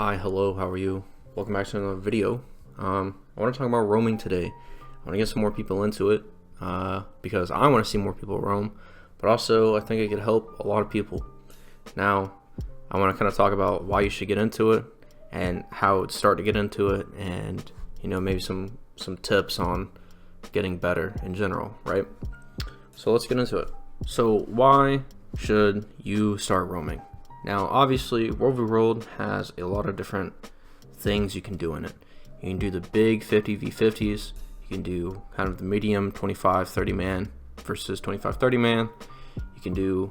Hi, hello, how are you? Welcome back to another video. I want to talk about roaming today. I want to get some more people into it because I want to see more people roam, but also I think it could help a lot of people. Now, I want to kind of talk about why you should get into it and how to start to get into it, and maybe some tips on getting better in general, right? So let's get into it. So why should you start roaming? Now, obviously, World v. World has a lot of different things you can do in it. You can do the big 50v50s. You can do kind of the medium 25-30 man versus 25-30 man. You can do,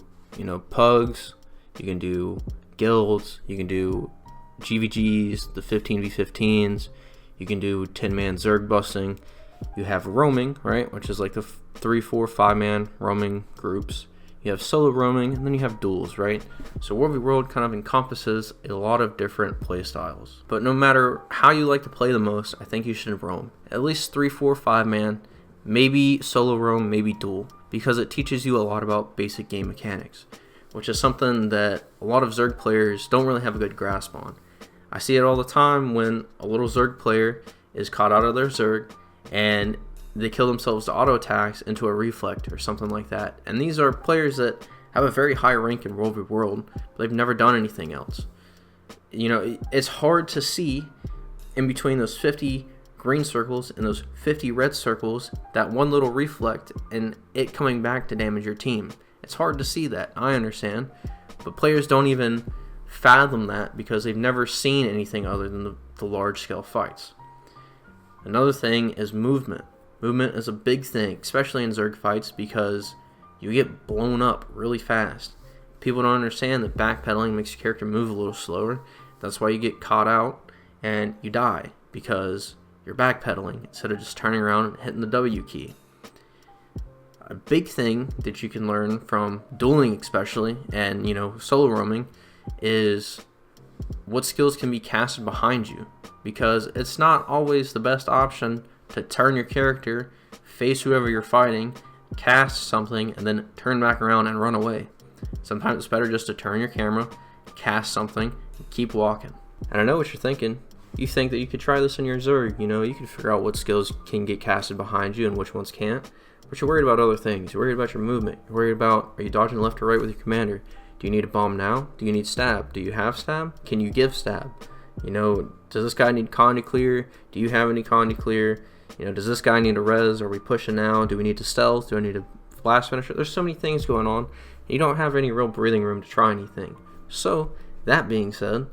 pugs. You can do guilds. You can do GVGs, the 15v15s. You can do 10-man Zerg busting. You have roaming, right, which is like the 3, 4, 5-man roaming groups. You have solo roaming, and then you have duels, right? So World v. World kind of encompasses a lot of different play styles. But no matter how you like to play the most, I think you should roam. At least 3, 4, 5-man, maybe solo roam, maybe duel, because it teaches you a lot about basic game mechanics, which is something that a lot of Zerg players don't really have a good grasp on. I see it all the time when a little Zerg player is caught out of their Zerg, and they kill themselves to auto attacks into a reflect or something like that. And these are players that have a very high rank in World v. World, but they've never done anything else. It's hard to see in between those 50 green circles and those 50 red circles that one little reflect and it coming back to damage your team. It's hard to see that, I understand, but players don't even fathom that because they've never seen anything other than the large scale fights. Another thing is movement. Movement is a big thing, especially in Zerg fights, because you get blown up really fast. People don't understand that backpedaling makes your character move a little slower. That's why you get caught out and you die, because you're backpedaling instead of just turning around and hitting the W key. A big thing that you can learn from dueling especially, and solo roaming, is what skills can be casted behind you, because it's not always the best option to turn your character, face whoever you're fighting, cast something, and then turn back around and run away. Sometimes it's better just to turn your camera, cast something, and keep walking. And I know what you're thinking. You think that you could try this in your Zerg. You could figure out what skills can get casted behind you and which ones can't. But you're worried about other things. You're worried about your movement. You're worried about, are you dodging left or right with your commander? Do you need a bomb now? Do you need stab? Do you have stab? Can you give stab? Does this guy need con to clear? Do you have any con to clear? Does this guy need a res? Are we pushing now? Do we need to stealth? Do I need a blast finisher? There's so many things going on. You don't have any real breathing room to try anything. So, that being said,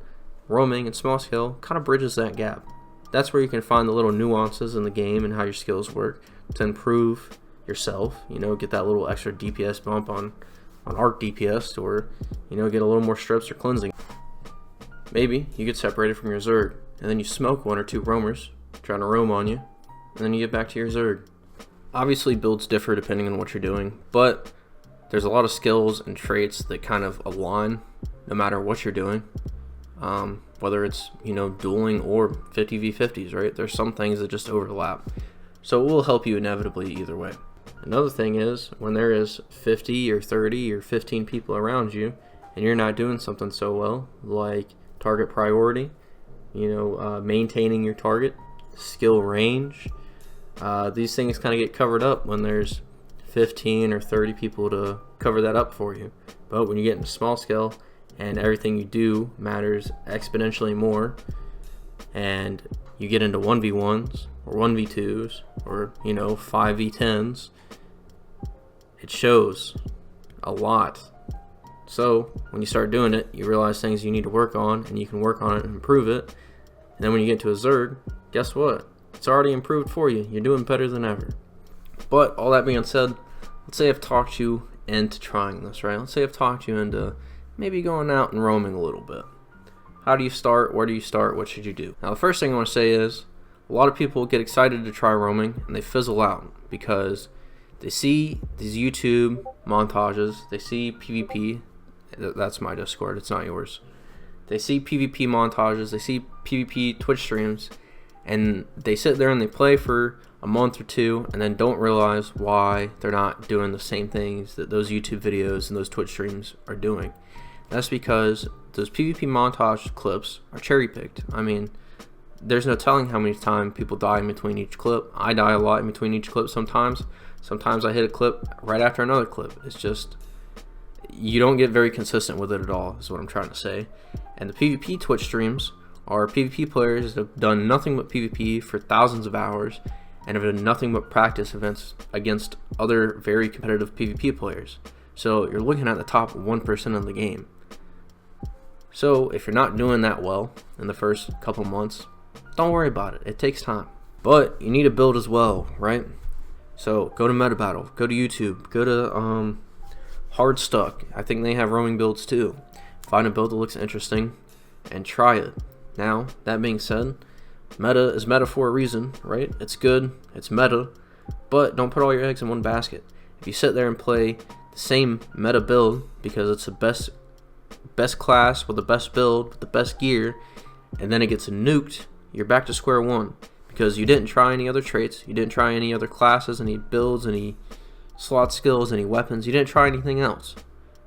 roaming and small scale kind of bridges that gap. That's where you can find the little nuances in the game and how your skills work to improve yourself. Get that little extra DPS bump on arc DPS, or, get a little more strips or cleansing. Maybe you get separated from your Zerg, and then you smoke 1 or 2 roamers trying to roam on you, and then you get back to your Zerg. Obviously, builds differ depending on what you're doing, but there's a lot of skills and traits that kind of align no matter what you're doing. Whether it's, dueling or 50v50s, right? There's some things that just overlap. So it will help you inevitably either way. Another thing is, when there is 50 or 30 or 15 people around you, and you're not doing something so well, like target priority, maintaining your target, skill range, these things kind of get covered up when there's 15 or 30 people to cover that up for you. But when you get into small scale and everything you do matters exponentially more, and you get into 1v1s or 1v2s or 5v10s, it shows a lot. So when you start doing it, you realize things you need to work on, and you can work on it and improve it. And then when you get to a Zerg, guess what? It's already improved for you. You're doing better than ever. But all that being said, let's say I've talked you into trying this, right? Let's say I've talked you into maybe going out and roaming a little bit. How do you start? Where do you start? What should you do? Now, the first thing I want to say is a lot of people get excited to try roaming, and they fizzle out because they see these YouTube montages. They see PvP. That's my Discord. It's not yours. They see PvP montages. They see PvP Twitch streams, and they sit there and they play for a month or two, and then don't realize why they're not doing the same things that those YouTube videos and those Twitch streams are doing. That's because those PvP montage clips are cherry picked. I mean, there's no telling how many times people die in between each clip. I die a lot in between each clip sometimes. Sometimes I hit a clip right after another clip. It's just, you don't get very consistent with it at all, is what I'm trying to say. And the PvP Twitch streams are PvP players that have done nothing but PvP for thousands of hours and have done nothing but practice events against other very competitive PvP players. So you're looking at the top 1% of the game. So if you're not doing that well in the first couple months, don't worry about it. It takes time. But you need to build as well, right? So go to Meta Battle, go to YouTube, go to Hard Stuck. I think they have roaming builds too. Find a build that looks interesting and try it. Now, that being said, meta is meta for a reason, right? It's good, it's meta, but don't put all your eggs in one basket. If you sit there and play the same meta build because it's the best class with the best build, with the best gear, and then it gets nuked, you're back to square one because you didn't try any other traits, you didn't try any other classes, any builds, any slot skills, any weapons, you didn't try anything else.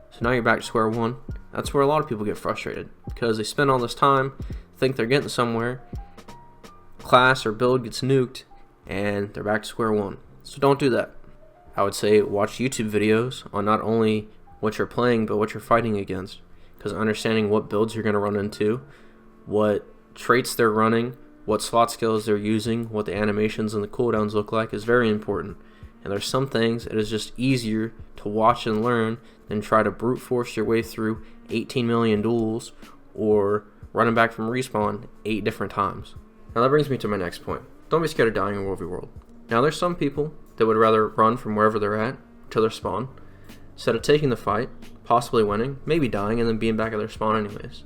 So now you're back to square one. That's where a lot of people get frustrated because they spend all this time, think they're getting somewhere, class or build gets nuked, and they're back to square one. So don't do that. I would say watch YouTube videos on not only what you're playing but what you're fighting against, because understanding what builds you're going to run into, what traits they're running, what slot skills they're using, what the animations and the cooldowns look like is very important. And there's some things it is just easier to watch and learn than try to brute force your way through 18 million duels or running back from respawn 8 different times. Now that brings me to my next point. Don't be scared of dying in World v World. Now there's some people that would rather run from wherever they're at to their spawn instead of taking the fight, possibly winning, maybe dying, and then being back at their spawn anyways.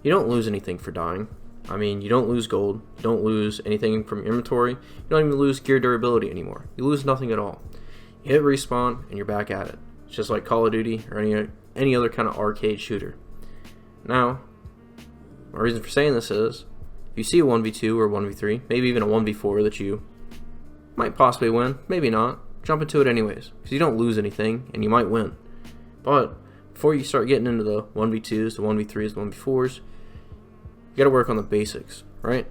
You don't lose anything for dying. I mean, you don't lose gold, you don't lose anything from your inventory, you don't even lose gear durability anymore. You lose nothing at all. You hit respawn and you're back at it. It's just like Call of Duty or any other kind of arcade shooter. Now, my reason for saying this is, if you see a 1v2 or 1v3, maybe even a 1v4 that you might possibly win, maybe not, jump into it anyways, because you don't lose anything and you might win. But before you start getting into the 1v2s, the 1v3s, the 1v4s, you gotta work on the basics, right?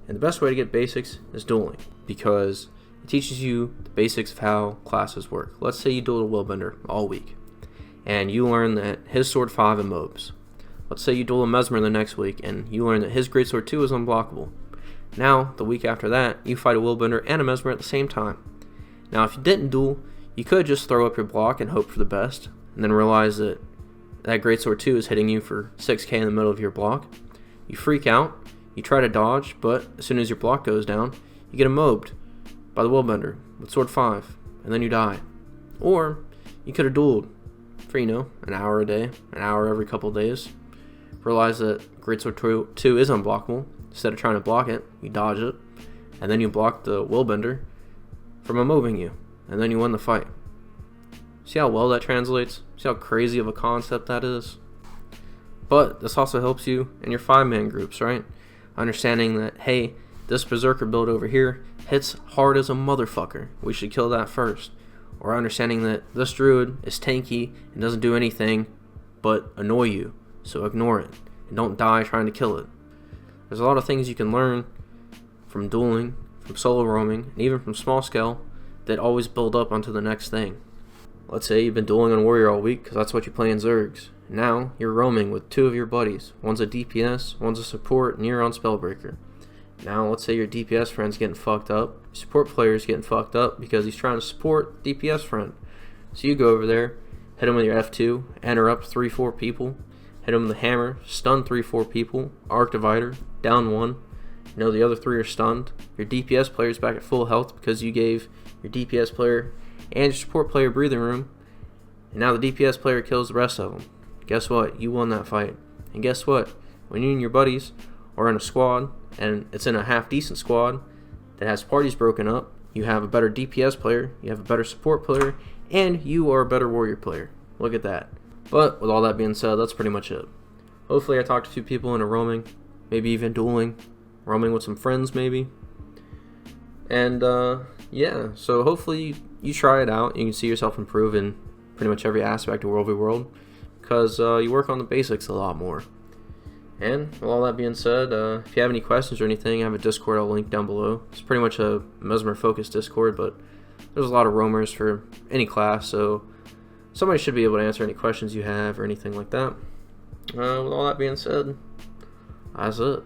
And the best way to get basics is dueling, because it teaches you the basics of how classes work. Let's say you duel a Willbender all week, and you learn that his Sword 5 and mobs. Let's say you duel a Mesmer the next week, and you learn that his Greatsword 2 is unblockable. Now, the week after that, you fight a Willbender and a Mesmer at the same time. Now, if you didn't duel, you could just throw up your block and hope for the best, and then realize that that Greatsword 2 is hitting you for 6k in the middle of your block. You freak out, you try to dodge, but as soon as your block goes down, you get mobbed by the Willbender with Sword 5, and then you die. Or, you could have dueled for, an hour a day, an hour every couple days. Realize that Greatsword 2 is unblockable. Instead of trying to block it, you dodge it, and then you block the Willbender from mobbing you, and then you win the fight. See how well that translates? See how crazy of a concept that is? But this also helps you in your 5-man groups, right? Understanding that, hey, this Berserker build over here hits hard as a motherfucker. We should kill that first. Or understanding that this Druid is tanky and doesn't do anything but annoy you. So ignore it and don't die trying to kill it. There's a lot of things you can learn from dueling, from solo roaming, and even from small scale that always build up onto the next thing. Let's say you've been dueling on Warrior all week because that's what you play in Zergs. Now you're roaming with 2 of your buddies. One's a DPS, one's a support, and you're on Spellbreaker. Now let's say your DPS friend's getting fucked up. Your support player's getting fucked up because he's trying to support DPS friend. So you go over there, hit him with your F2, interrupt 3-4 people, hit him with the hammer, stun 3-4 people, arc divider, down 1. The other 3 are stunned. Your DPS player's back at full health because you gave your DPS player and your support player breathing room. And now the DPS player kills the rest of them. Guess what? You won that fight. And guess what? When you and your buddies are in a squad, and it's in a half-decent squad that has parties broken up, you have a better DPS player, you have a better support player, and you are a better warrior player. Look at that. But with all that being said, that's pretty much it. Hopefully I talked to 2 people into roaming, maybe even dueling, roaming with some friends maybe. And yeah, so hopefully you try it out. You can see yourself improve in pretty much every aspect of World v World. because you work on the basics a lot more. And with all that being said, if you have any questions or anything, I have a Discord I'll link down below. It's pretty much a Mesmer focused Discord, but there's a lot of roamers for any class, so somebody should be able to answer any questions you have or anything like that. With all that being said, that's it.